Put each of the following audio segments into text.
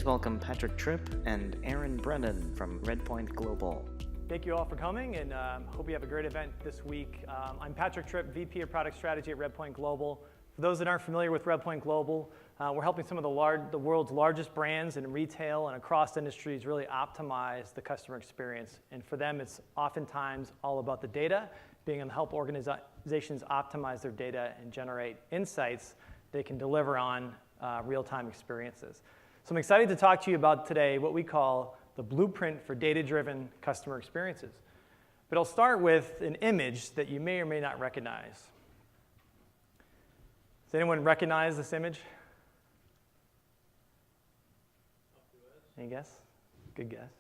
Please welcome Patrick Tripp and Brennan from RedPoint Global. Thank you all for coming, and hope you have a great event this week. I'm Patrick Tripp, VP of Product Strategy at RedPoint Global. For those that aren't familiar with RedPoint Global, we're helping some of the world's largest brands in retail and across industries really optimize the customer experience. And for them, it's oftentimes all about the data, being able to help organizations optimize their data and generate insights they can deliver on real-time experiences. So I'm excited to talk to you about today what we call the blueprint for data-driven customer experiences. But I'll start with an image that you may or may not recognize. Does anyone recognize this image? Any guess? Good guess.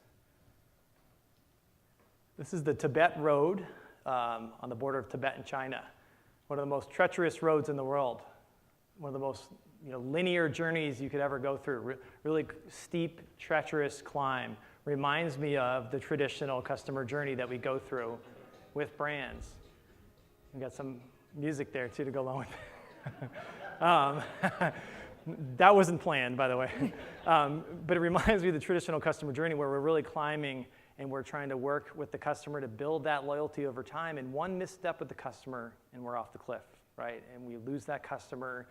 This is the Tibet Road on the border of Tibet and China. One of the most treacherous roads in the world. One of the most linear journeys you could ever go through. Really steep, treacherous climb. Reminds me of the traditional customer journey that we go through with brands. We got some music there too to go along with it. That wasn't planned, by the way. But it reminds me of the traditional customer journey where we're really climbing and we're trying to work with the customer to build that loyalty over time. And one misstep with the customer and we're off the cliff, right? And we lose that customer.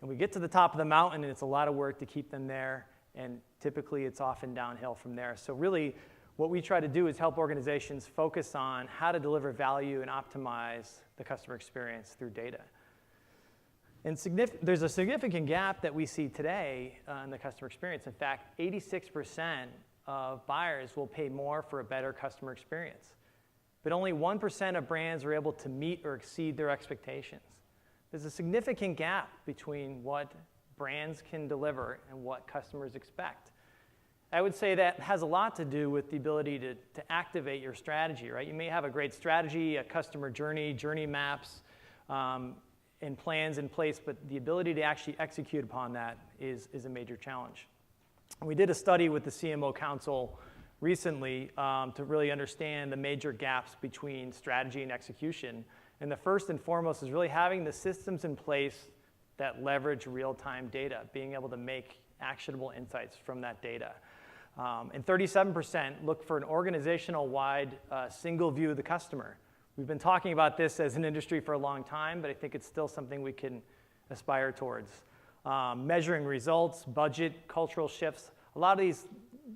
And we get to the top of the mountain, and it's a lot of work to keep them there, and typically it's often downhill from there. So really, what we try to do is help organizations focus on how to deliver value and optimize the customer experience through data. And there's a significant gap that we see today in the customer experience. In fact, 86% of buyers will pay more for a better customer experience. But only 1% of brands are able to meet or exceed their expectations. There's a significant gap between what brands can deliver and what customers expect. I would say that has a lot to do with the ability to activate your strategy, right? You may have a great strategy, a customer journey maps, and plans in place, but the ability to actually execute upon that is a major challenge. We did a study with the CMO Council recently to really understand the major gaps between strategy and execution. And the first and foremost is really having the systems in place that leverage real-time data, being able to make actionable insights from that data. And 37% look for an organizational-wide single view of the customer. We've been talking about this as an industry for a long time, but I think it's still something we can aspire towards. Measuring results, budget, cultural shifts, a lot of these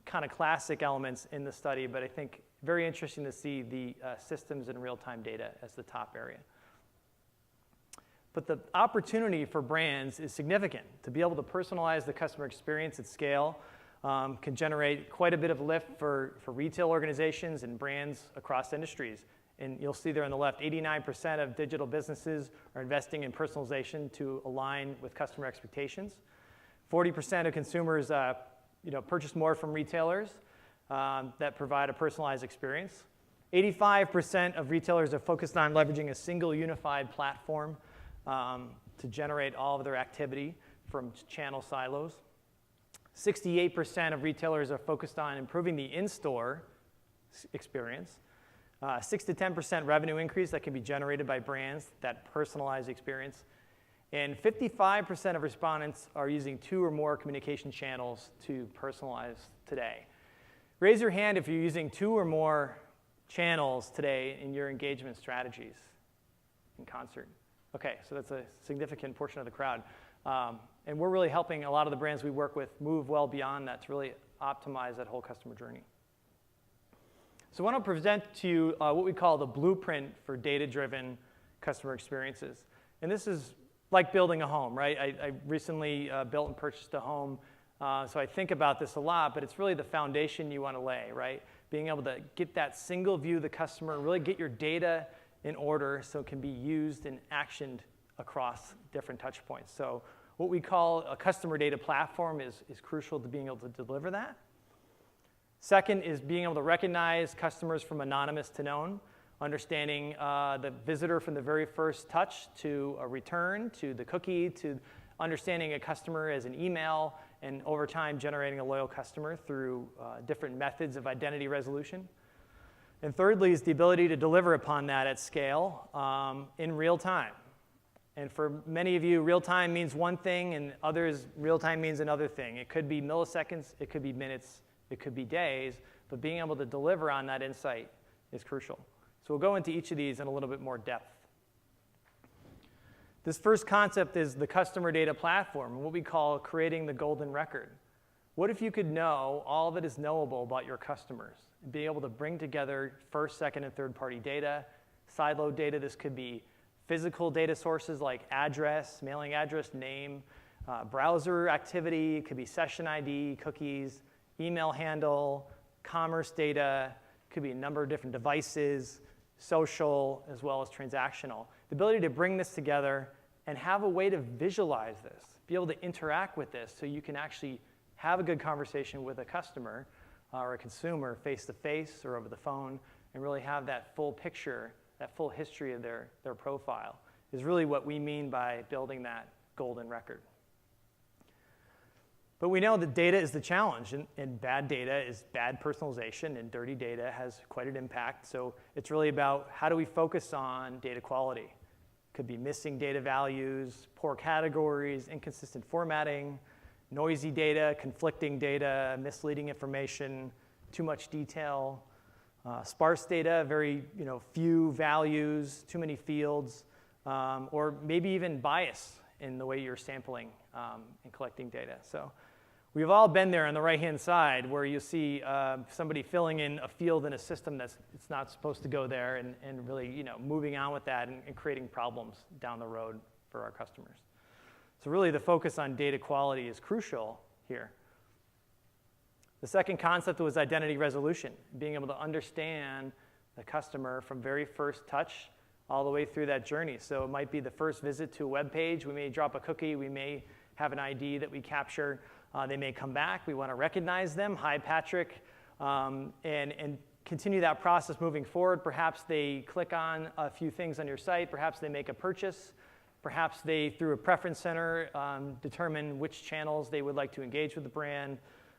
kind of classic elements in the study, but I think very interesting to see the systems and real-time data as the top area. But the opportunity for brands is significant. To be able to personalize the customer experience at scale can generate quite a bit of lift for retail organizations and brands across industries. And you'll see there on the left, 89% of digital businesses are investing in personalization to align with customer expectations. 40% of consumers purchase more from retailers that provide a personalized experience. 85% of retailers are focused on leveraging a single unified platform to generate all of their activity from channel silos. 68% of retailers are focused on improving the in-store experience. 6 to 10% revenue increase that can be generated by brands that personalize experience. And 55% of respondents are using 2 or more communication channels to personalize today. Raise your hand if you're using 2 or more channels today in your engagement strategies in concert. Okay, so that's a significant portion of the crowd. And we're really helping a lot of the brands we work with move well beyond that to really optimize that whole customer journey. So I want to present to you what we call the blueprint for data-driven customer experiences. And this is like building a home, right? I recently built and purchased a home. So I think about this a lot, but it's really the foundation you want to lay, right? Being able to get that single view of the customer, really get your data in order so it can be used and actioned across different touch points. So what we call a customer data platform is crucial to being able to deliver that. Second is being able to recognize customers from anonymous to known, understanding the visitor from the very first touch to a return, to the cookie, to understanding a customer as an email, and over time generating a loyal customer through different methods of identity resolution. And thirdly is the ability to deliver upon that at scale in real time. And for many of you, real time means one thing, and others, real time means another thing. It could be milliseconds, it could be minutes, it could be days, but being able to deliver on that insight is crucial. So we'll go into each of these in a little bit more depth. This first concept is the customer data platform, what we call creating the golden record. What if you could know all that is knowable about your customers and be able to bring together first, second, and third-party data, siloed data? This could be physical data sources like address, mailing address, name, browser activity. It could be session ID, cookies, email handle, commerce data. It could be a number of different devices, social, as well as transactional. The ability to bring this together and have a way to visualize this, be able to interact with this so you can actually have a good conversation with a customer or a consumer face-to-face or over the phone and really have that full picture, that full history of their profile is really what we mean by building that golden record. But we know that data is the challenge, and bad data is bad personalization, and dirty data has quite an impact. So it's really about how do we focus on data quality. Could be missing data values, poor categories, inconsistent formatting, noisy data, conflicting data, misleading information, too much detail, sparse data, very few values, too many fields, or maybe even bias in the way you're sampling and collecting data. So we've all been there on the right-hand side where you see somebody filling in a field in a system that's it's not supposed to go there and really moving on with that and creating problems down the road for our customers. So really the focus on data quality is crucial here. The second concept was identity resolution, being able to understand the customer from very first touch all the way through that journey. So it might be the first visit to a web page. We may drop a cookie. We may have an ID that we capture. They may come back. We want to recognize them. Hi, Patrick. And continue that process moving forward. Perhaps they click on a few things on your site. Perhaps they make a purchase. Perhaps they, through a preference center, determine which channels they would like to engage with the brand.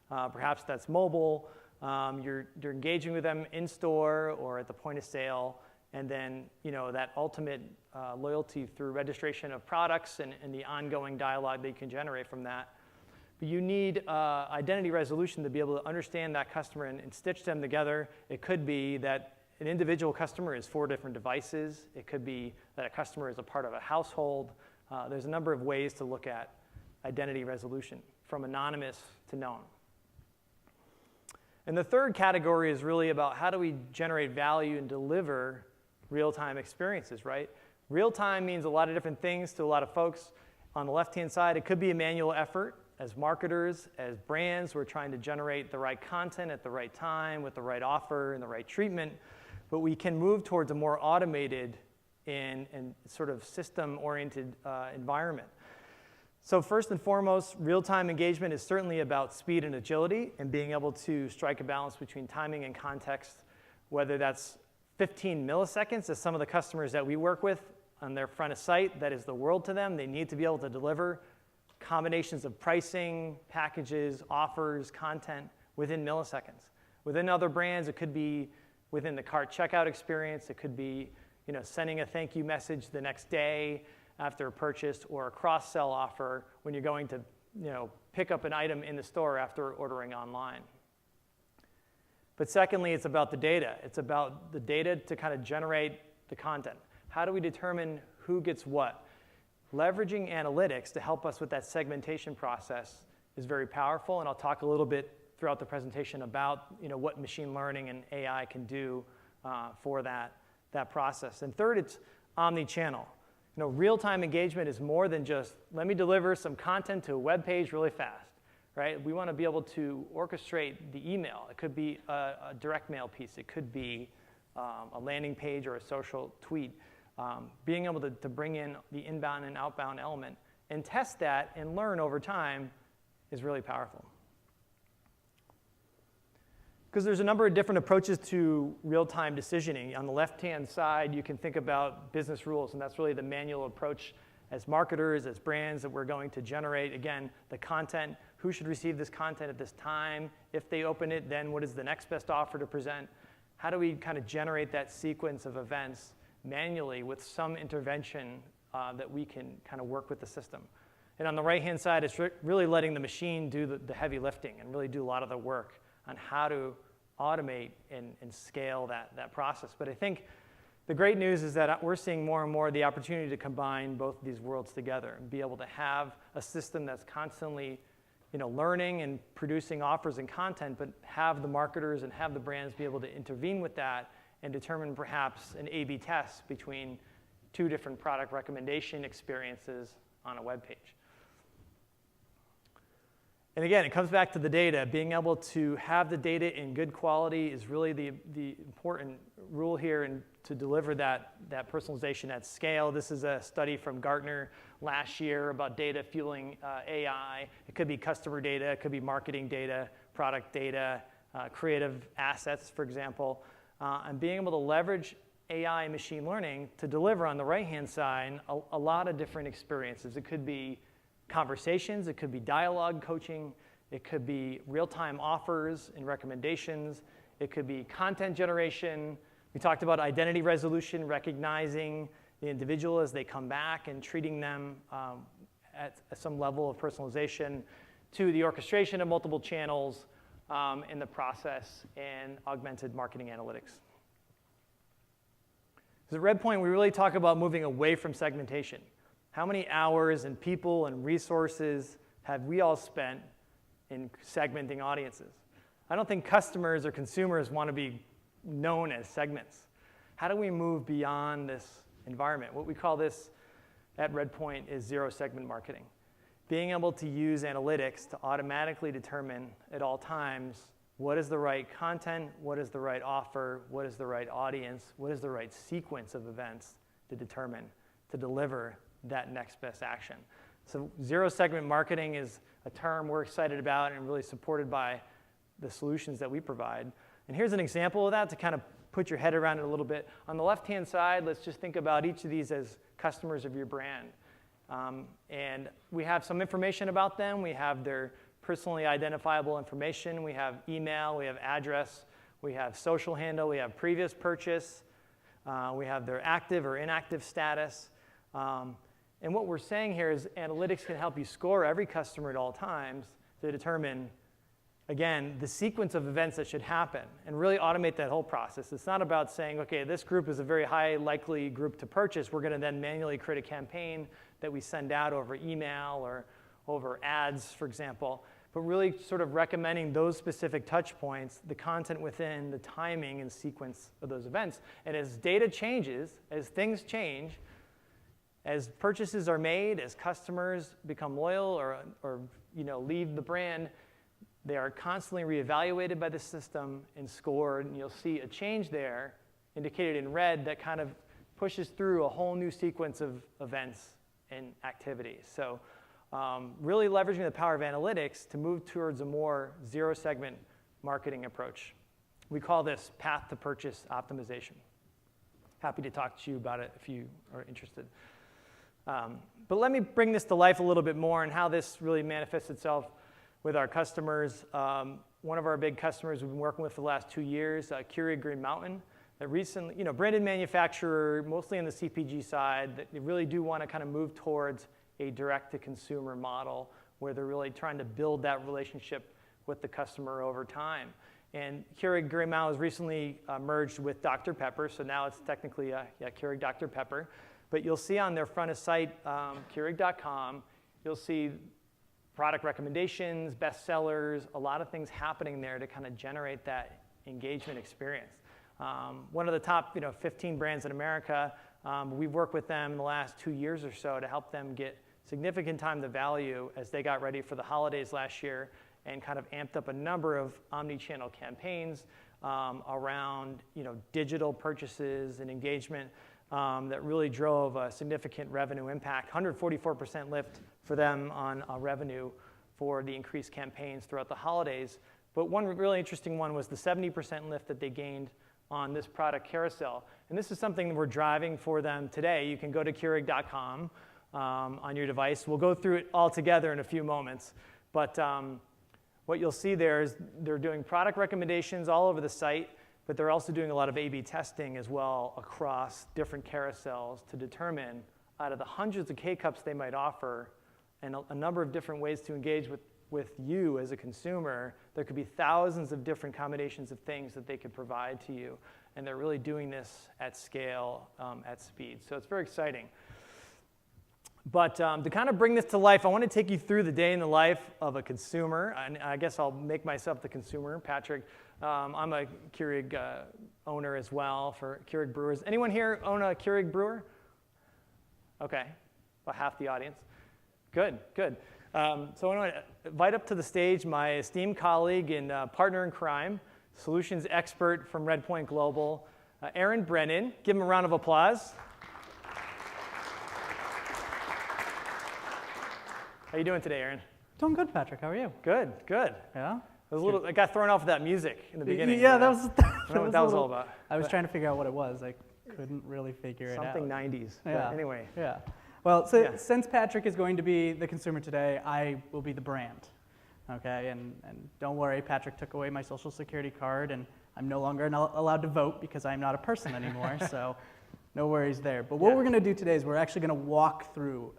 Perhaps that's mobile. You're engaging with them in-store or at the point of sale. And then that ultimate loyalty through registration of products and the ongoing dialogue that you can generate from that. But you need identity resolution to be able to understand that customer and stitch them together. It could be that an individual customer is 4 different devices. It could be that a customer is a part of a household. There's a number of ways to look at identity resolution, from anonymous to known. And the third category is really about how do we generate value and deliver real-time experiences, right? Real-time means a lot of different things to a lot of folks. On the left-hand side, it could be a manual effort. As marketers, as brands, we're trying to generate the right content at the right time with the right offer and the right treatment. But we can move towards a more automated and sort of system-oriented environment. So first and foremost, real-time engagement is certainly about speed and agility and being able to strike a balance between timing and context, whether that's 15 milliseconds, as some of the customers that we work with on their front of site, that is the world to them. They need to be able to deliver combinations of pricing, packages, offers, content within milliseconds. Within other brands, it could be within the cart checkout experience. It could be sending a thank you message the next day after a purchase, or a cross-sell offer when you're going to pick up an item in the store after ordering online. But secondly, it's about the data. It's about the data to kind of generate the content. How do we determine who gets what? Leveraging analytics to help us with that segmentation process is very powerful, and I'll talk a little bit throughout the presentation about what machine learning and AI can do for that process. And third, it's omni-channel. Real-time engagement is more than just, let me deliver some content to a web page really fast, right? We want to be able to orchestrate the email. It could be a direct mail piece. It could be a landing page or a social tweet. Being able to bring in the inbound and outbound element and test that and learn over time is really powerful. Because there's a number of different approaches to real-time decisioning. On the left-hand side, you can think about business rules, and that's really the manual approach as marketers, as brands, that we're going to generate, again, the content. Who should receive this content at this time? If they open it, then what is the next best offer to present? How do we kind of generate that sequence of events manually with some intervention that we can kind of work with the system. And on the right-hand side, it's really letting the machine do the heavy lifting and really do a lot of the work on how to automate and scale that process. But I think the great news is that we're seeing more and more the opportunity to combine both of these worlds together and be able to have a system that's constantly learning and producing offers and content, but have the marketers and have the brands be able to intervene with that and determine perhaps an A/B test between two different product recommendation experiences on a web page. And again, it comes back to the data. Being able to have the data in good quality is really the important rule here, and to deliver that personalization at scale. This is a study from Gartner last year about data fueling AI. It could be customer data, it could be marketing data, product data, creative assets, for example. And being able to leverage AI and machine learning to deliver on the right-hand side a lot of different experiences. It could be conversations, it could be dialogue coaching, it could be real-time offers and recommendations, it could be content generation. We talked about identity resolution, recognizing the individual as they come back and treating them at some level of personalization, to the orchestration of multiple channels in the process, and augmented marketing analytics. So at RedPoint, we really talk about moving away from segmentation. How many hours and people and resources have we all spent in segmenting audiences? I don't think customers or consumers want to be known as segments. How do we move beyond this environment? What we call this at RedPoint is zero segment marketing. Being able to use analytics to automatically determine at all times what is the right content, what is the right offer, what is the right audience, what is the right sequence of events to determine, to deliver that next best action. So zero segment marketing is a term we're excited about and really supported by the solutions that we provide. And here's an example of that to kind of put your head around it a little bit. On the left-hand side, let's just think about each of these as customers of your brand. And we have some information about them. We have their personally identifiable information. We have email, we have address, we have social handle, we have previous purchase, we have their active or inactive status. And what we're saying here is analytics can help you score every customer at all times to determine, again, the sequence of events that should happen and really automate that whole process. It's not about saying, okay, this group is a very high likely group to purchase. We're going to then manually create a campaign that we send out over email or over ads, for example, but really sort of recommending those specific touch points, the content within, the timing and sequence of those events. And as data changes, as things change, as purchases are made, as customers become loyal or leave the brand, they are constantly reevaluated by the system and scored, and you'll see a change there indicated in red that kind of pushes through a whole new sequence of events and activities. So really leveraging the power of analytics to move towards a more zero-segment marketing approach. We call this path to purchase optimization. Happy to talk to you about it if you are interested. But let me bring this to life a little bit more and how this really manifests itself with our customers. One of our big customers we've been working with for the last 2 years, Keurig Green Mountain, that recently, branded manufacturer, mostly on the CPG side, that they really do want to kind of move towards a direct-to-consumer model where they're really trying to build that relationship with the customer over time. And Keurig Green Mountain was recently merged with Dr. Pepper, so now it's technically Keurig Dr. Pepper. But you'll see on their front of site, Keurig.com, you'll see product recommendations, bestsellers, a lot of things happening there to kind of generate that engagement experience. One of the top 15 brands in America, we've worked with them in the last 2 years or so to help them get significant time to value as they got ready for the holidays last year and kind of amped up a number of omni-channel campaigns around digital purchases and engagement that really drove a significant revenue impact, 144% lift for them on revenue for the increased campaigns throughout the holidays. But one really interesting one was the 70% lift that they gained on this product carousel. And this is something that we're driving for them today. You can go to Keurig.com on your device. We'll go through it all together in a few moments. But what you'll see there is they're doing product recommendations all over the site, but they're also doing a lot of A/B testing as well across different carousels to determine out of the hundreds of K-Cups they might offer, and a number of different ways to engage with you as a consumer, there could be thousands of different combinations of things that they could provide to you. And they're really doing this at scale, at speed. So it's very exciting. But to kind of bring this to life, I want to take you through the day in the life of a consumer. And I guess I'll make myself the consumer. Patrick, I'm a Keurig owner as well for Keurig brewers. Anyone here own a Keurig brewer? Okay, about half the audience. Good, good. So I want to invite up to the stage my esteemed colleague and partner in crime, solutions expert from RedPoint Global, Brennan. Give him a round of applause. How you doing today, Aaron? Doing good, Patrick. How are you? Good, good. Yeah? I got thrown off with that music in the beginning. Yeah, that was, I don't know what that was all about. I was trying to figure out what it was. I couldn't really figure it out. Something 90s. Yeah. But anyway. Yeah. Well, since Patrick is going to be the consumer today, I will be the brand. Okay, and don't worry, Patrick took away my social security card, and I'm no longer allowed to vote because I'm not a person anymore, so no worries there. But what we're going to do today is we're actually going to walk through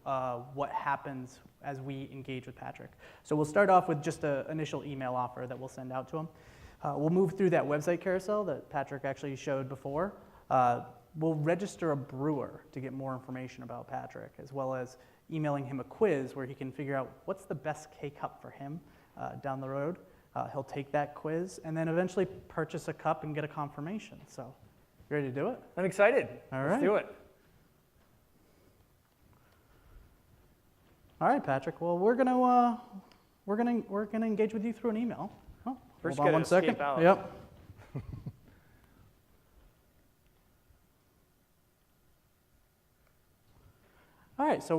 what happens as we engage with Patrick. So we'll start off with just an initial email offer that we'll send out to him. We'll move through that website carousel that Patrick actually showed before. We'll register a brewer to get more information about Patrick, as well as emailing him a quiz where he can figure out what's the best K-Cup for him down the road. He'll take that quiz and then eventually purchase a cup and get a confirmation. So, you ready to do it? I'm excited. All right. Let's do it. All right, Patrick. Well, we're gonna engage with you through an email. Oh, First, hold on one second. Out. Yep. All right, so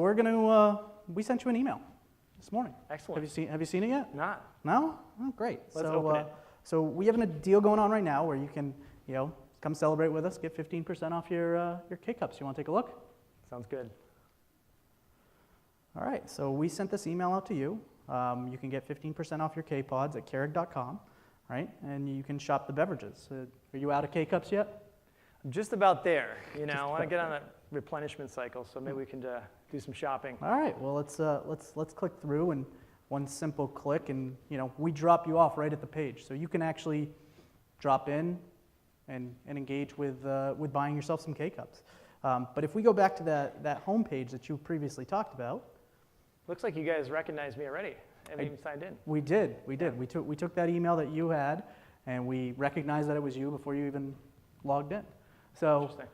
we sent you an email this morning. Excellent. Have you seen it yet? Not. No? Oh, great. Let's open it. So we have a deal going on right now where you can, come celebrate with us, get 15% off your K-Cups. You want to take a look? Sounds good. All right, so we sent this email out to you. You can get 15% off your K-Pods at Keurig.com, right? And you can shop the beverages. Are you out of K-Cups yet? I'm just about there. I want to get on a replenishment cycle, so maybe we can do some shopping. All right, well, let's click through, and one simple click, and we drop you off right at the page. So you can actually drop in and engage with buying yourself some K-Cups. But if we go back to that home page that you previously talked about. Looks like you guys recognized me already. Haven't even signed in. We did. Yeah. We took that email that you had, and we recognized that it was you before you even logged in. So Interesting.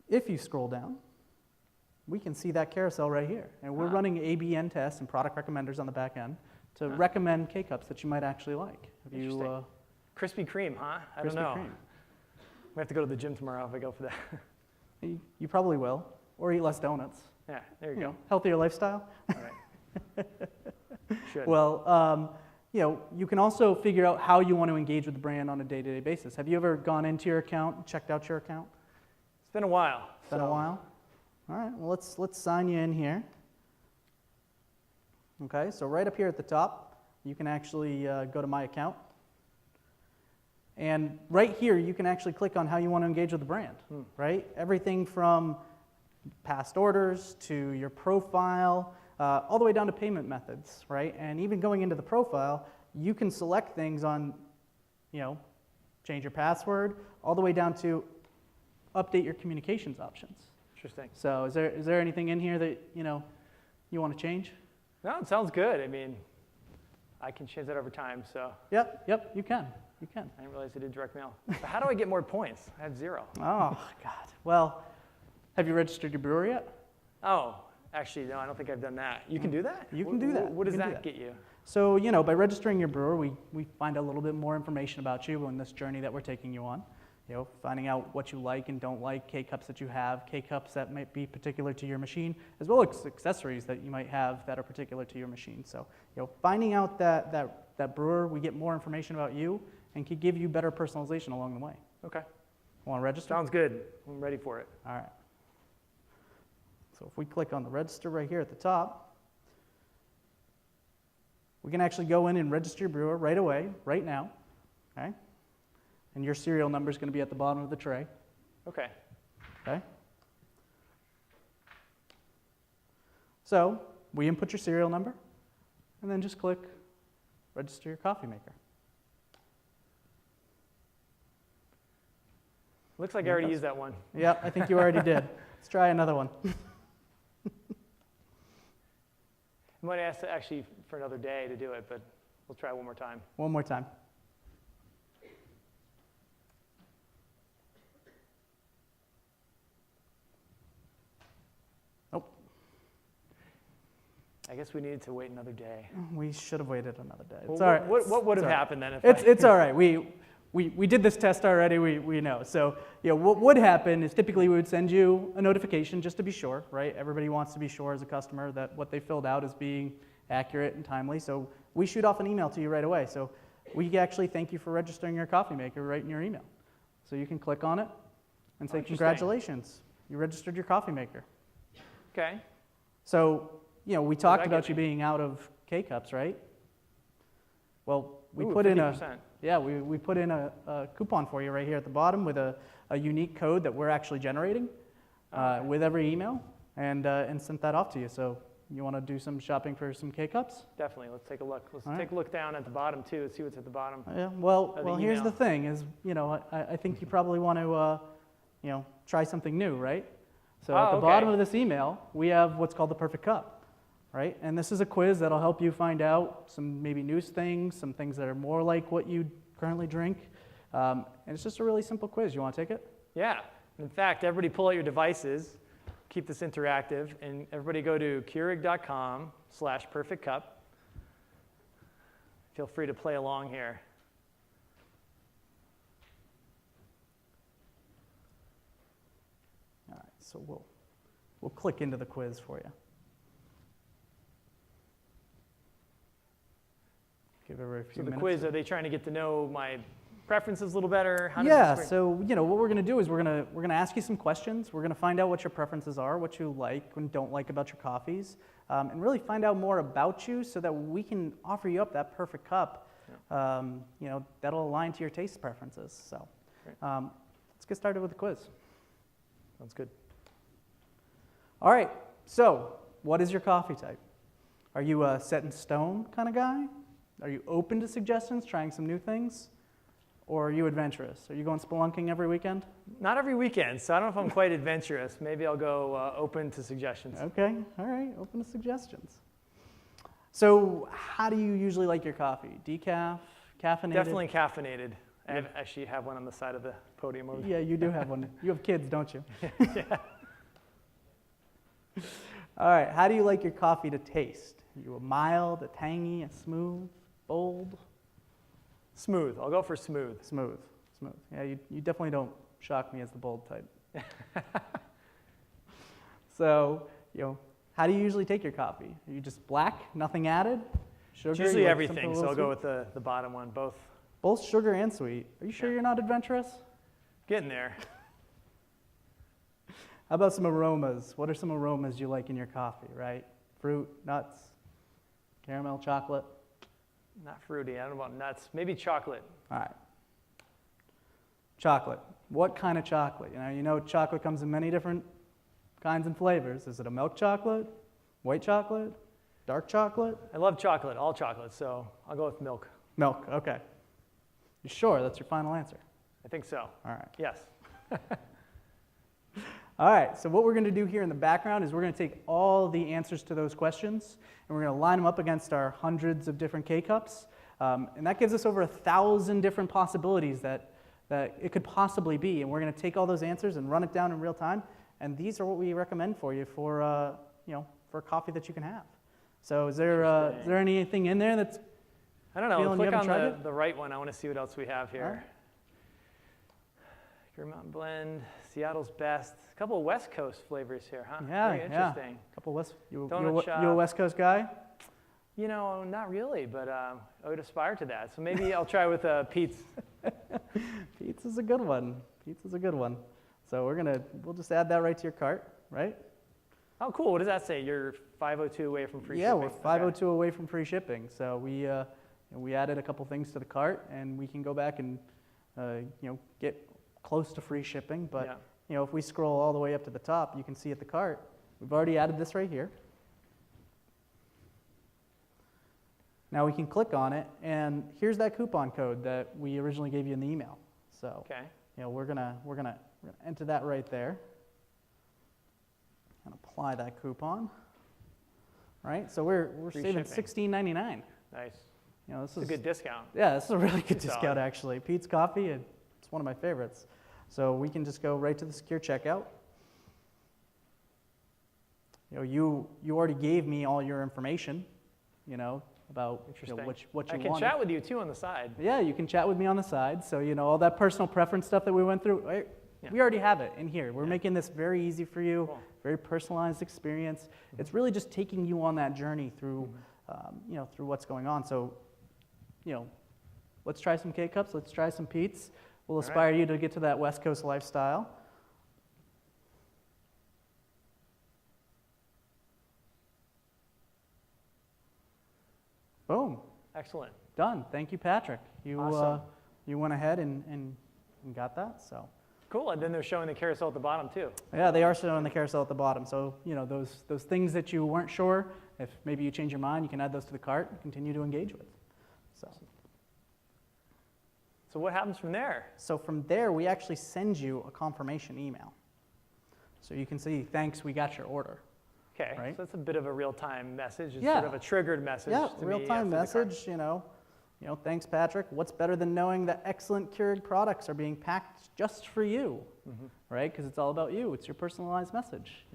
if you scroll down, we can see that carousel right here. And we're running ABN tests and product recommenders on the back end to recommend K-Cups that you might actually like. Have you, Krispy Kreme, huh? I don't Krispy know. Kreme. We have to go to the gym tomorrow if I go for that. You probably will, or eat less donuts. Yeah, there you go. Healthier lifestyle. All right. Should. Well, you can also figure out how you want to engage with the brand on a day-to-day basis. Have you ever gone into your account and checked out your account? It's been a while. It's been a while? All right, well, let's sign you in here. Okay, so right up here at the top, you can actually go to My Account. And right here, you can actually click on how you want to engage with the brand, right? Everything from past orders to your profile, all the way down to payment methods, right? And even going into the profile, you can select things on, change your password, all the way down to update your communications options. Interesting. So is there anything in here that, you want to change? No, it sounds good. I mean, I can change that over time, so. Yep, you can. You can. I didn't realize I did direct mail. But how do I get more points? I have 0. Oh, God. Well, have you registered your brewer yet? Oh, actually, no, I don't think I've done that. You can do that? You can do that. What does You can that do get you? So, by registering your brewer, we find a little bit more information about you on this journey that we're taking you on. Finding out what you like and don't like, K-Cups that you have, K-Cups that might be particular to your machine, as well as accessories that you might have that are particular to your machine. So, finding out that brewer, we get more information about you and can give you better personalization along the way. Okay. Want to register? Sounds good. I'm ready for it. All right. So if we click on the register right here at the top, we can actually go in and register your brewer right away, right now, okay? And your serial number is going to be at the bottom of the tray, Okay. okay? So we input your serial number, and then just click register your coffee maker. Looks like I already used that one. Yep, I think you already did. Let's try another one. I might ask actually for another day to do it, but we'll try one more time. One more time. Nope. I guess we needed to wait another day. We should have waited another day. It's Well, all right. What would have It's all right. happened then if It's all right. We did this test already. We know. So what would happen is typically we would send you a notification just to be sure, right? Everybody wants to be sure as a customer that what they filled out is being accurate and timely. So we shoot off an email to you right away. So we actually thank you for registering your coffee maker right in your email. So you can click on it and say, congratulations, you registered your coffee maker. Okay. So, we talked about you being out of K-Cups, right? Well, we put in 50%. we put in a coupon for you right here at the bottom with a unique code that we're actually generating with every email and sent that off to you. So you want to do some shopping for some K-Cups? Definitely. Let's take a look. Let's All take a look down at the bottom too and see what's at the bottom. Yeah. Well, the here's email. the thing: is I think you probably want to try something new, right? So at the bottom of this email, we have what's called the perfect cup, right? And this is a quiz that'll help you find out some maybe new things, some things that are more like what you currently drink. And it's just a really simple quiz. You want to take it? Yeah. In fact, everybody pull out your devices. Keep this interactive, and everybody go to Keurig.com/perfectcup. Feel free to play along here. All right, so we'll click into the quiz for you. Give everybody a few minutes. So the quiz, are they trying to get to know my preferences a little better? How does Yeah, this work? so what we're going to do is we're going to ask you some questions. We're going to find out what your preferences are, what you like and don't like about your coffees, and really find out more about you so that we can offer you up that perfect cup, that'll align to your taste preferences. So let's get started with the quiz. Sounds good. All right, so what is your coffee type? Are you a set in stone kind of guy? Are you open to suggestions, trying some new things? Or are you adventurous? Are you going spelunking every weekend? Not every weekend, so I don't know if I'm quite adventurous. Maybe I'll go open to suggestions. Okay, all right, open to suggestions. So how do you usually like your coffee? Decaf, caffeinated? Definitely caffeinated. I actually have one on the side of the podium over there. Yeah, you do have one. You have kids, don't you? Yeah. All right, how do you like your coffee to taste? Are you a mild, a tangy, a smooth, bold? Smooth. I'll go for smooth. Smooth. Yeah, you definitely don't shock me as the bold type. So, how do you usually take your coffee? Are you just black, nothing added? Sugar? It's usually You like everything, something a so I'll little go with the bottom one, both. sweet? Both sugar and sweet. Are you sure you're not adventurous? Getting there. How about some aromas? What are some aromas you like in your coffee, right? Fruit, nuts, caramel, chocolate? Not fruity. I don't know about nuts. Maybe chocolate. All right. Chocolate. What kind of chocolate? Chocolate comes in many different kinds and flavors. Is it a milk chocolate, white chocolate, dark chocolate? I love chocolate, all chocolate, so I'll go with milk. Milk, okay. You sure that's your final answer? I think so. All right. Yes. All right, so what we're going to do here in the background is we're going to take all the answers to those questions and we're going to line them up against our hundreds of different K-Cups. And that gives us over 1,000 different possibilities that it could possibly be. And we're going to take all those answers and run it down in real time. And these are what we recommend for you for a coffee that you can have. So is there anything in there that's I don't know. feeling you Click haven't on tried the right one. I want to see what else we have here. All right. Green Mountain Blend, Seattle's Best. A couple of West Coast flavors here, huh? Yeah, Very interesting. yeah. Couple West. You Donut a West Coast guy? Not really, but I would aspire to that. So maybe I'll try with Pete's. Pizza's a good one. So we'll just add that right to your cart, right? Oh, cool. What does that say? You're 502 away from free shipping. Yeah, we're 502 away from free shipping. So we added a couple things to the cart, and we can go back and get close to free shipping. But if we scroll all the way up to the top, you can see at the cart we've already added this right here. Now we can click on it, and here's that coupon code that we originally gave you in the email. So, Okay. we're gonna enter that right there and apply that coupon. Right. So we're Free saving shipping. $16.99. Nice. This It's a good discount. Yeah, this is a really good Solid. discount actually. Pete's Coffee, it's one of my favorites. So we can just go right to the secure checkout. You already gave me all your information, about Interesting. what you want. I can chat with you too on the side. Yeah, you can chat with me on the side. So all that personal preference stuff that we went through, we already have it in here. We're making this very easy for you, Cool. very personalized experience. It's really just taking you on that journey through, through what's going on. So, let's try some K-Cups. Let's try some Pete's. We'll aspire you to get to that West Coast lifestyle. Boom. Excellent. Done. Thank you, Patrick. Awesome. You went ahead and got that. So. Cool. And then they're showing the carousel at the bottom too. Yeah, they are showing the carousel at the bottom. So those things that you weren't sure, if maybe you change your mind, you can add those to the cart and continue to engage with. So what happens from there? So from there, we actually send you a confirmation email. So you can see, thanks, we got your order. Okay, Right. so that's a bit of a real-time message. It's Yeah. sort of a triggered message. Yeah, to me real-time after the cart. message, thanks, Patrick. What's better than knowing that excellent Keurig products are being packed just for you, right? Because it's all about you. It's your personalized message.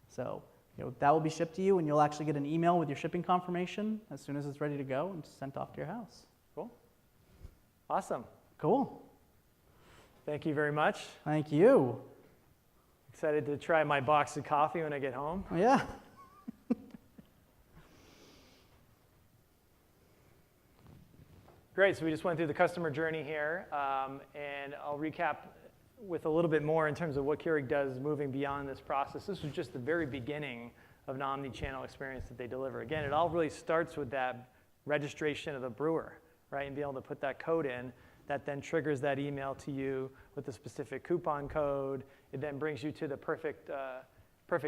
So, that will be shipped to you, and you'll actually get an email with your shipping confirmation as soon as it's ready to go and sent off to your house. Cool. Awesome. Cool. Thank you very much. Thank you. Excited to try my box of coffee when I get home. Yeah. Great, so we just went through the customer journey here, and I'll recap with a little bit more in terms of what Keurig does moving beyond this process. This was just the very beginning of an omni-channel experience that they deliver. Again, it all really starts with that registration of the brewer, right, and being able to put that code in. That then triggers that email to you with the specific coupon code. It then brings you to the perfect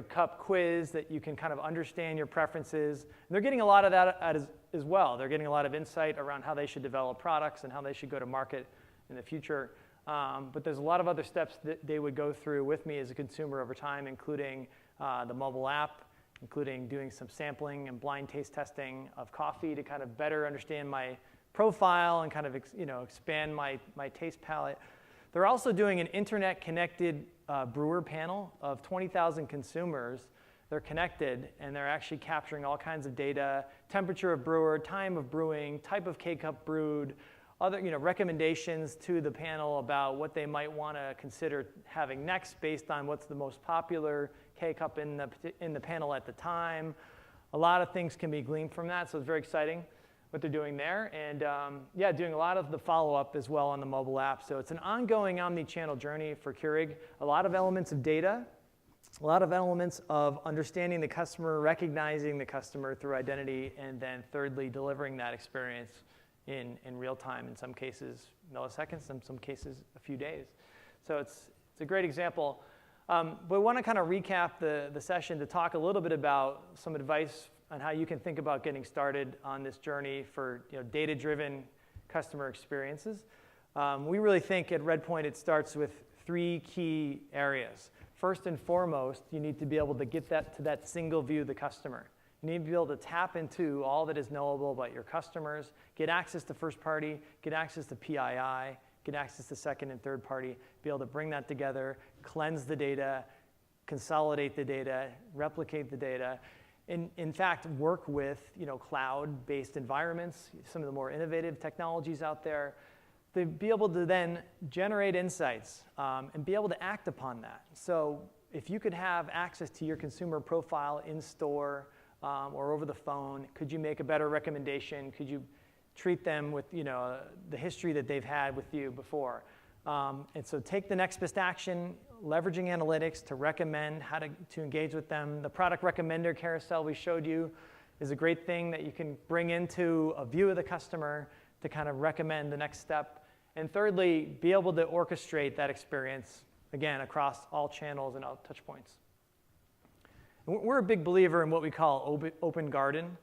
cup quiz that you can kind of understand your preferences. And they're getting a lot of that as well. They're getting a lot of insight around how they should develop products and how they should go to market in the future. But there's a lot of other steps that they would go through with me as a consumer over time, including the mobile app, including doing some sampling and blind taste testing of coffee to kind of better understand my profile and kind of expand my taste palette. They're also doing an internet-connected brewer panel of 20,000 consumers. They're connected, and they're actually capturing all kinds of data: temperature of brewer, time of brewing, type of K-Cup brewed, other recommendations to the panel about what they might want to consider having next based on what's the most popular K-Cup in the panel at the time. A lot of things can be gleaned from that, so it's very exciting what they're doing there. And doing a lot of the follow-up as well on the mobile app. So it's an ongoing omni-channel journey for Keurig. A lot of elements of data, a lot of elements of understanding the customer, recognizing the customer through identity, and then thirdly, delivering that experience in real time, in some cases milliseconds, in some cases a few days. So it's a great example. But we want to kind of recap the session to talk a little bit about some advice on how you can think about getting started on this journey for data-driven customer experiences. We really think at RedPoint it starts with 3 key areas. First and foremost, you need to be able to get to that single view of the customer. You need to be able to tap into all that is knowable about your customers, get access to first party, get access to PII, get access to second and third party, be able to bring that together, cleanse the data, consolidate the data, replicate the data. In fact, work with cloud-based environments, some of the more innovative technologies out there, to be able to then generate insights and be able to act upon that. So if you could have access to your consumer profile in store or over the phone, could you make a better recommendation? Could you treat them with the history that they've had with you before? And so take the next best action, leveraging analytics to recommend how to engage with them. The product recommender carousel we showed you is a great thing that you can bring into a view of the customer to kind of recommend the next step. And thirdly, be able to orchestrate that experience, again, across all channels and all touch points. We're a big believer in what we call open garden.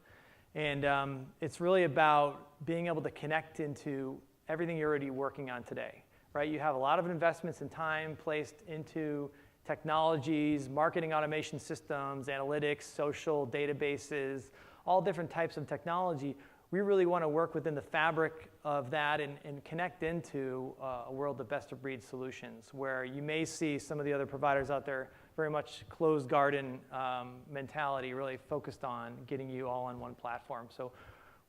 And it's really about being able to connect into everything you're already working on today, right? You have a lot of investments and time placed into technologies, marketing automation systems, analytics, social databases, all different types of technology. We really want to work within the fabric of that and connect into a world of best-of-breed solutions, where you may see some of the other providers out there very much closed garden mentality, really focused on getting you all on one platform. So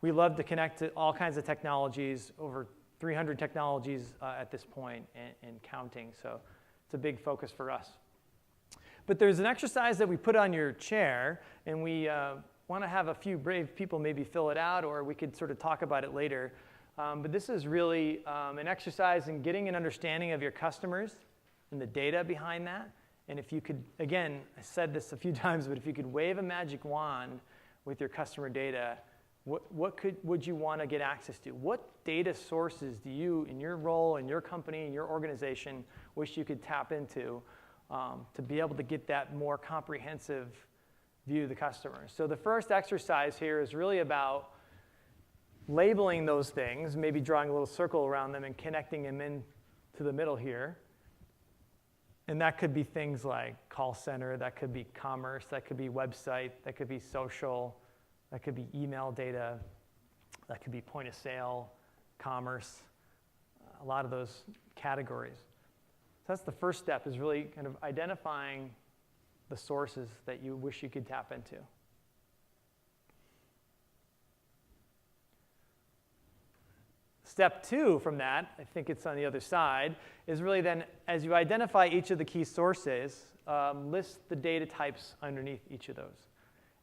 we love to connect to all kinds of technologies, over 300 technologies at this point and counting. So it's a big focus for us. But there's an exercise that we put on your chair, and we want to have a few brave people maybe fill it out, or we could sort of talk about it later. But this is really an exercise in getting an understanding of your customers and the data behind that. And if you could, again, I said this a few times, but if you could wave a magic wand with your customer data, what would you want to get access to? What data sources do you, in your role, in your company, in your organization, wish you could tap into to be able to get that more comprehensive view of the customer? So the first exercise here is really about labeling those things, maybe drawing a little circle around them and connecting them into the middle here. And that could be things like call center, that could be commerce, that could be website, that could be social, that could be email data, that could be point of sale, commerce, a lot of those categories. So that's the first step, is really kind of identifying the sources that you wish you could tap into. Step two from that, I think it's on the other side, is really then, as you identify each of the key sources, list the data types underneath each of those.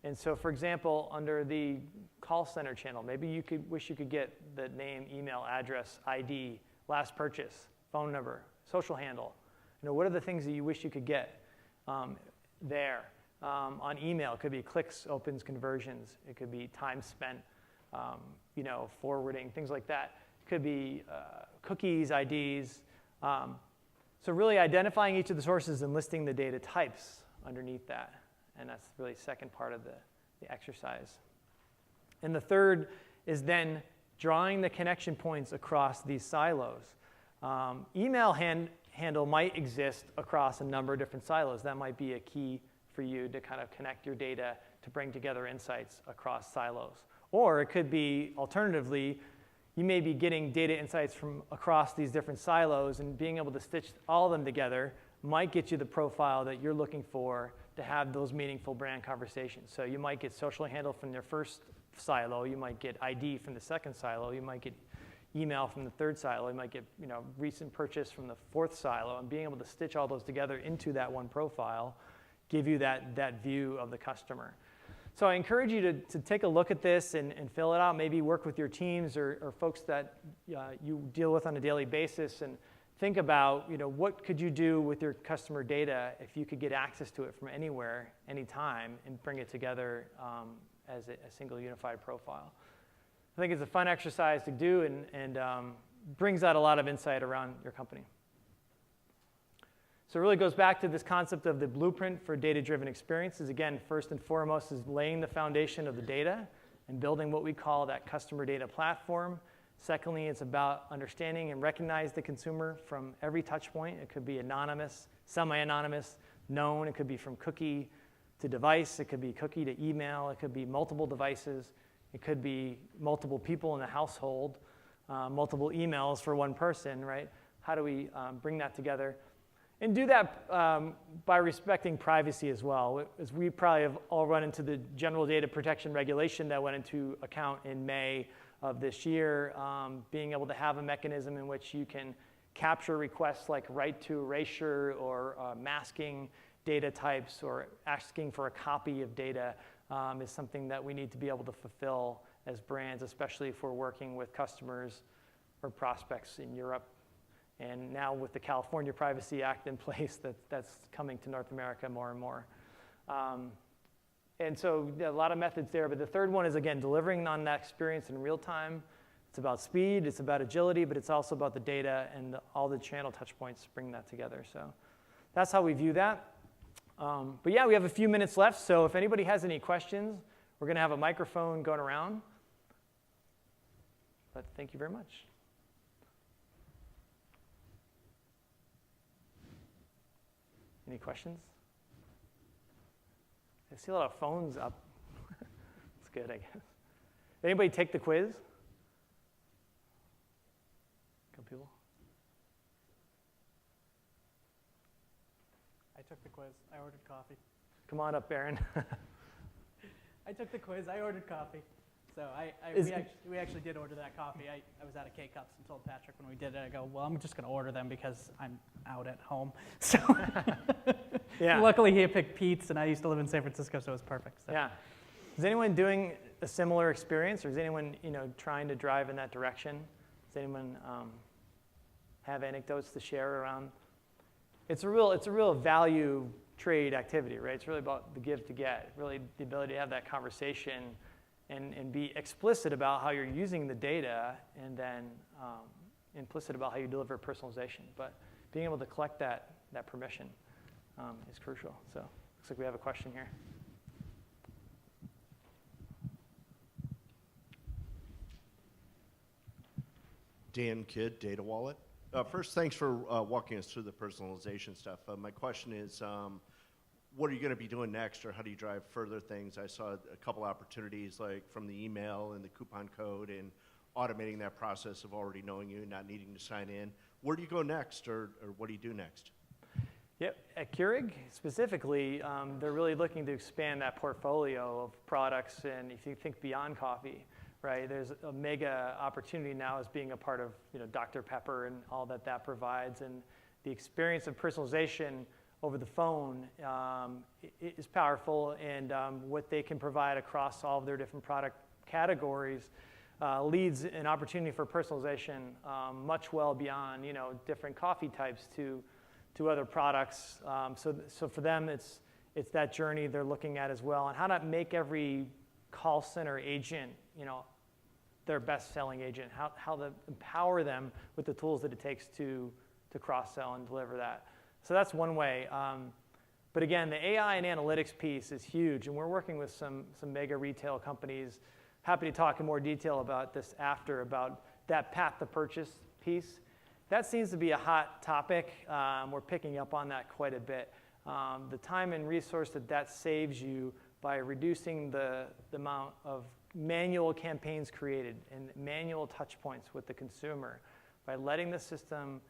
And so, for example, under the call center channel, maybe you could wish you could get the name, email, address, ID, last purchase, phone number, social handle. You know, what are the things that you wish you could get there? On email, it could be clicks, opens, conversions. It could be time spent, forwarding, things like that. It could be cookies, IDs. So really identifying each of the sources and listing the data types underneath that. And that's really the second part of the exercise. And the third is then drawing the connection points across these silos. Email handle might exist across a number of different silos. That might be a key for you to kind of connect your data to bring together insights across silos. Or it could be, alternatively, you may be getting data insights from across these different silos, and being able to stitch all of them together might get you the profile that you're looking for to have those meaningful brand conversations. So you might get social handle from your first silo, you might get ID from the second silo, you might get email from the third silo, you might get recent purchase from the fourth silo, and being able to stitch all those together into that one profile give you that view of the customer. So I encourage you to take a look at this and fill it out, maybe work with your teams or folks that you deal with on a daily basis, and think about what could you do with your customer data if you could get access to it from anywhere, anytime, and bring it together as a single unified profile. I think it's a fun exercise to do and brings out a lot of insight around your company. So it really goes back to this concept of the blueprint for data-driven experiences. Again, first and foremost is laying the foundation of the data and building what we call that customer data platform. Secondly, it's about understanding and recognize the consumer from every touch point. It could be anonymous, semi-anonymous, known. It could be from cookie to device. It could be cookie to email. It could be multiple devices. It could be multiple people in the household, multiple emails for one person, right? How do we bring that together? And do that by respecting privacy as well. As we probably have all run into the general data protection regulation that went into account in May of this year, being able to have a mechanism in which you can capture requests like right to erasure or masking data types or asking for a copy of data is something that we need to be able to fulfill as brands, especially if we're working with customers or prospects in Europe. And now with the California Privacy Act in place, that's coming to North America more and more. And so a lot of methods there, but the third one is, again, delivering on that experience in real time. It's about speed, it's about agility, but it's also about the data and all the channel touch points bring that together. So that's how we view that. But yeah, we have a few minutes left, so if anybody has any questions We're going to have a microphone going around. But thank you very much. Any questions? I see a lot of phones up. That's good, I guess. Anybody take the quiz? Couple people? I took the quiz. I ordered coffee. Come on up, Aaron. I took the quiz. I ordered coffee. So we actually did order that coffee. I was out of K-Cups and told Patrick when we did it, I go, well, I'm just going to order them because I'm out at home. So Yeah. Luckily, he had picked Pete's, and I used to live in San Francisco, so it was perfect. So. Yeah. Is anyone doing a similar experience, or is anyone trying to drive in that direction? Does anyone have anecdotes to share around? It's a real value trade activity, right? It's really about the give to get, really the ability to have that conversation and be explicit about how you're using the data, and then implicit about how you deliver personalization. But being able to collect that permission is crucial. So looks like we have a question here. Dan Kidd, Data Wallet. First, thanks for walking us through the personalization stuff. My question is, what are you going to be doing next, or how do you drive further things? I saw a couple opportunities, like from the email and the coupon code and automating that process of already knowing you and not needing to sign in. Where do you go next, or what do you do next? Yep, at Keurig specifically, they're really looking to expand that portfolio of products. And if you think beyond coffee, right, there's a mega opportunity now as being a part of Dr. Pepper and all that provides. And the experience of personalization over the phone is powerful, and what they can provide across all of their different product categories leads an opportunity for personalization much well beyond different coffee types to other products. So for them, it's that journey they're looking at as well, and how to make every call center agent their best-selling agent, how to empower them with the tools that it takes to cross-sell and deliver that. So that's one way. But again, the AI and analytics piece is huge, and we're working with some mega retail companies. Happy to talk in more detail about this after, about that path to purchase piece. That seems to be a hot topic. We're picking up on that quite a bit. The time and resource that saves you by reducing the amount of manual campaigns created and manual touch points with the consumer, by letting the system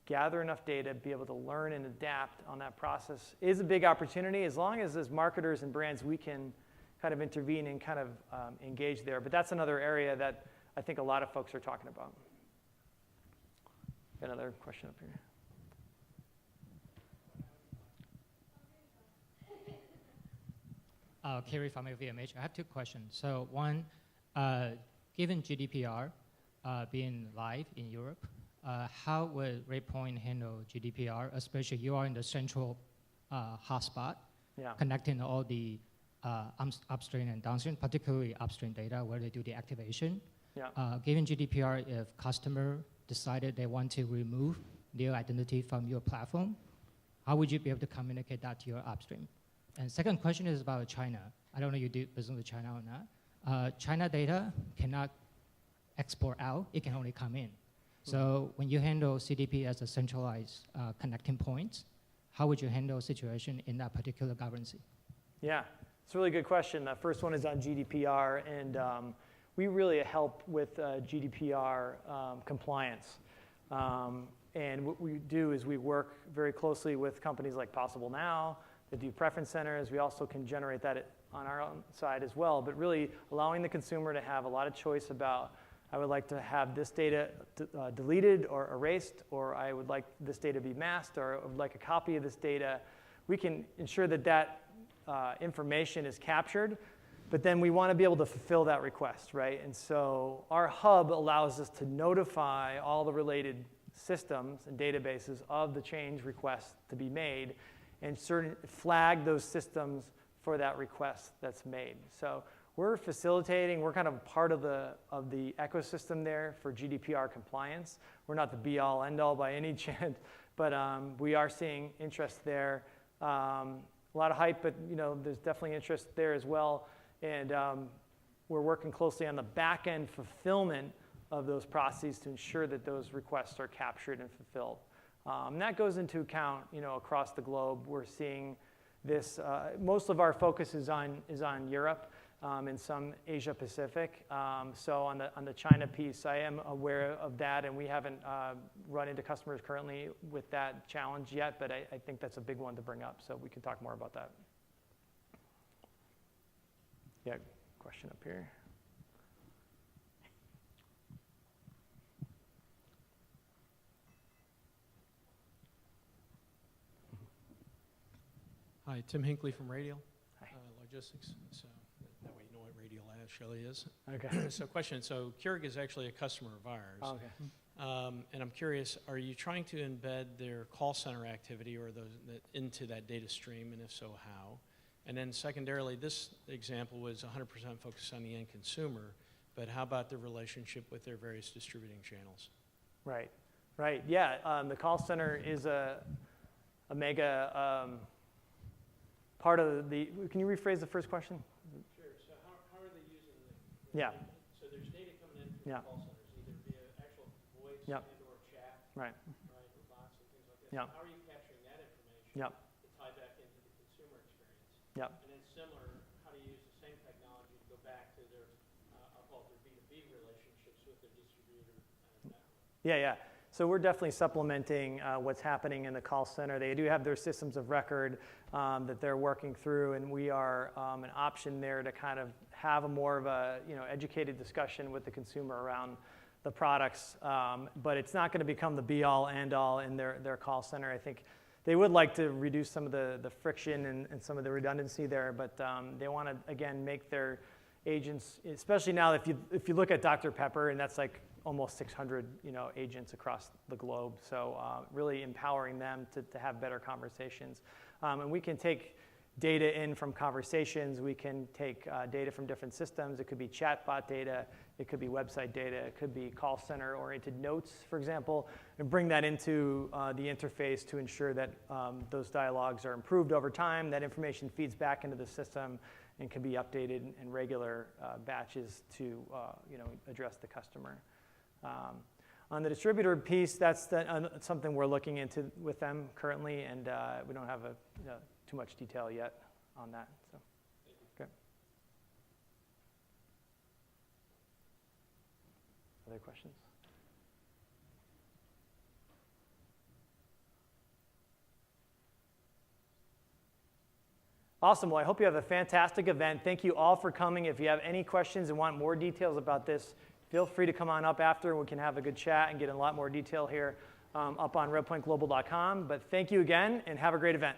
gather enough data, be able to learn and adapt on that process, is a big opportunity, as long as marketers and brands, we can kind of intervene and kind of engage there. But that's another area that I think a lot of folks are talking about. Got another question up here. Kerry from VMH. I have two questions. So one, given GDPR being live in Europe, how would RedPoint handle GDPR, especially you are in the central hotspot, connecting all the upstream and downstream, particularly upstream data where they do the activation. Given GDPR, if customer decided they want to remove their identity from your platform, how would you be able to communicate that to your upstream? And second question is about China. I don't know if you do business with China or not. China data cannot export out, it can only come in. So when you handle CDP as a centralized connecting point, how would you handle a situation in that particular governance? Yeah, it's a really good question. The first one is on GDPR, and we really help with GDPR compliance. And what we do is we work very closely with companies like Possible Now that do preference centers. We also can generate that on our own side as well, but really allowing the consumer to have a lot of choice about, I would like to have this data deleted or erased, or I would like this data to be masked, or I would like a copy of this data. We can ensure that information is captured, but then we want to be able to fulfill that request, right? And so our hub allows us to notify all the related systems and databases of the change request to be made, and flag those systems for that request that's made. So we're facilitating, we're kind of part of the ecosystem there for GDPR compliance. We're not the be-all, end-all by any chance, but we are seeing interest there. A lot of hype, but there's definitely interest there as well. And we're working closely on the back-end fulfillment of those processes to ensure that those requests are captured and fulfilled. And that goes into account, across the globe. We're seeing this. Most of our focus is on Europe and some Asia Pacific. So on the China piece, I am aware of that, and we haven't run into customers currently with that challenge yet. But I think that's a big one to bring up. So we can talk more about that. Yeah, question up here. Hi, Tim Hinckley from Radial Hi. Logistics. So that way you know what Radial actually is. Okay. So question, so Keurig is actually a customer of ours. Oh, okay. And I'm curious, are you trying to embed their call center activity or into that data stream, and if so, how? And then secondarily, this example was 100% focused on the end consumer, but how about the relationship with their various distributing channels? Right. Yeah, the call center is a mega part of the, can you rephrase the first question? Sure, so how are they using Yeah. So there's data coming in from Yeah. the call centers, either via actual voice Yep. and or chat, Right. right, or bots and things like that. Yep. So how are you capturing that information Yep. to tie back into the consumer experience? Yep. And then similar, how do you use the same technology to go back to their, I'll call it their B2B relationships with their distributor network? Yeah. So we're definitely supplementing what's happening in the call center. They do have their systems of record that they're working through, and we are an option there to kind of have a more of a educated discussion with the consumer around the products. But it's not going to become the be-all, end-all in their call center. I think they would like to reduce some of the friction and some of the redundancy there, but they want to, again, make their agents, especially now if you look at Dr. Pepper, and that's like almost 600 agents across the globe. So really empowering them to have better conversations. And we can take data in from conversations. We can take data from different systems. It could be chatbot data. It could be website data. It could be call center oriented notes, for example, and bring that into the interface to ensure that those dialogues are improved over time. That information feeds back into the system and can be updated in regular batches to address the customer. On the distributor piece, that's something we're looking into with them currently, and we don't have too much detail yet on that. So, okay. Other questions? Awesome. Well, I hope you have a fantastic event. Thank you all for coming. If you have any questions and want more details about this, feel free to come on up after, and we can have a good chat and get in a lot more detail here up on redpointglobal.com. But thank you again, and have a great event.